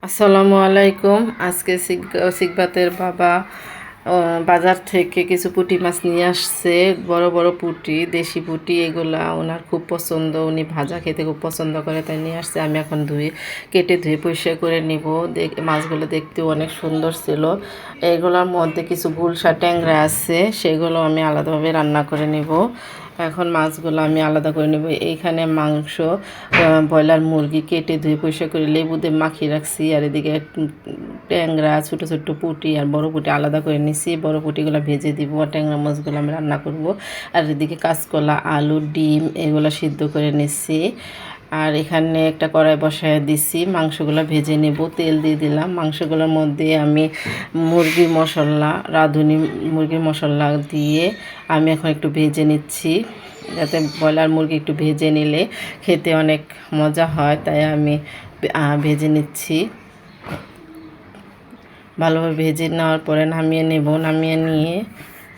আসসালামু আলাইকুম। আজকে সিকবাতের বাবা বাজার থেকে কিছু পুঁটি মাছ নিয়ে আসছে। বড় বড় পুঁটি, দেশি পুঁটি, এগুলা ওনার খুব পছন্দ। উনি ভাজা খেতে খুব পছন্দ করে, তাই নিয়ে আসছে। আমি এখন কেটে ধুয়ে পরিষ্কার করে নিব। মাছগুলো দেখতেও অনেক সুন্দর ছিল। এগুলোর মধ্যে কিছু গুলশা ট্যাংরা আছে, সেগুলো আমি আলাদাভাবে রান্না করে নিব। এখন মাছগুলো আমি আলাদা করে নেব। এইখানে মাংস, ব্রয়লার মুরগি কেটে ধুয়ে পরিষ্কার করে লেবু দিয়ে মাখিয়ে রাখছি। আর এদিকে ট্যাংরা, ছোটো ছোটো পুঁটি আর বড় পুঁটি আলাদা করে নিছি। বড় পুঁটিগুলো ভেজে দিব, আর ট্যাংরা মাছগুলো আমি রান্না করব। আর এদিকে কাঁচকলা, আলু, ডিম এগুলো সিদ্ধ করে নিছি। আর এখানে একটা কড়াই বসায় দিছি, মাংসগুলো ভেজে নেব। তেল দিয়ে দিলাম। মাংসগুলোর মধ্যে আমি মুরগির মশলা, রাঁধুনি মুরগির মশলা দিয়ে আমি এখন একটু ভেজে নিচ্ছি। যাতে ব্রয়লার মুরগি একটু ভেজে নিলে খেতে অনেক মজা হয়, তাই আমি ভেজে নিচ্ছি। ভালোভাবে ভেজে নেওয়ার পরে নামিয়ে নেব। নামিয়ে নিয়ে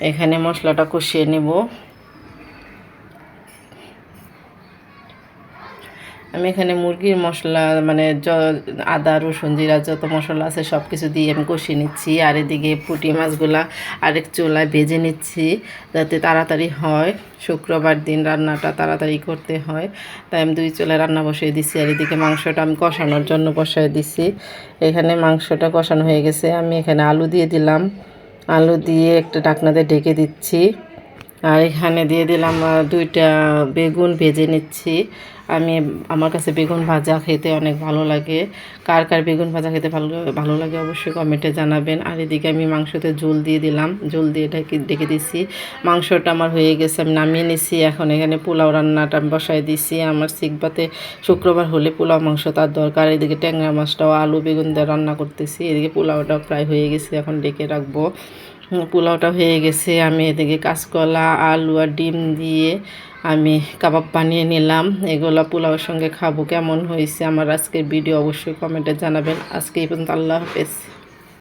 এখানে মশলাটা কষিয়ে নেব। আমি এখানে মুরগির মশলা মানে আদা, রসুন, জিরা যত মশলা আছে সব কিছু দিয়ে আমি কষিয়ে নিচ্ছি। আর এদিকে পুঁটি মাছগুলা আরেক চুলায় ভেজে নিচ্ছি, যাতে তাড়াতাড়ি হয়। শুক্রবার দিন রান্নাটা তাড়াতাড়ি করতে হয়, তাই আমি 2 চুলায় রান্না বসিয়ে দিচ্ছি। আর এদিকে মাংসটা আমি কষানোর জন্য বসিয়ে দিচ্ছি। এখানে মাংসটা কষানো হয়ে গেছে। আমি এখানে আলু দিয়ে দিলাম। আলু দিয়ে একটা ঢাকনা দিয়ে ঢেকে দিচ্ছি। আর এখানে দিয়ে দিলাম 2টা বেগুন ভেজে নিচ্ছি। আমার কাছে বেগুন ভাজা খেতে অনেক ভালো লাগে। কার কার বেগুন ভাজা খেতে ভালো লাগে অবশ্যই কমেন্টে জানাবেন। আর এদিকে আমি মাংসতে ঝোল দিয়ে দিলাম। ঝোল দিয়ে ঢেকে দিচ্ছি। মাংসটা আমার হয়ে গেছে, আমি নামিয়ে নিচ্ছি। এখন এখানে পোলাও রান্নাটা আমি বসাই দিচ্ছি। আমার সিকবাতে শুক্রবার হলে পোলাও মাংস তার দরকার। এদিকে ট্যাংরা মাছটাও আলু বেগুন দিয়ে রান্না করতেছি। এদিকে পোলাওটাও প্রায় হয়ে গেছে, এখন ডেকে রাখবো। পোলাওটা হয়ে গেছে। আমি এদিকে কাঁচকলা, আলু আর ডিম দিয়ে আমি কাবাব বানিয়ে নিলাম। এগুলো পোলাওয়ের সঙ্গে খাবো। কেমন হয়েছে আমার আজকের ভিডিও অবশ্যই কমেন্টে জানাবেন। আজকে এই পর্যন্ত। আল্লাহ হাফেজ।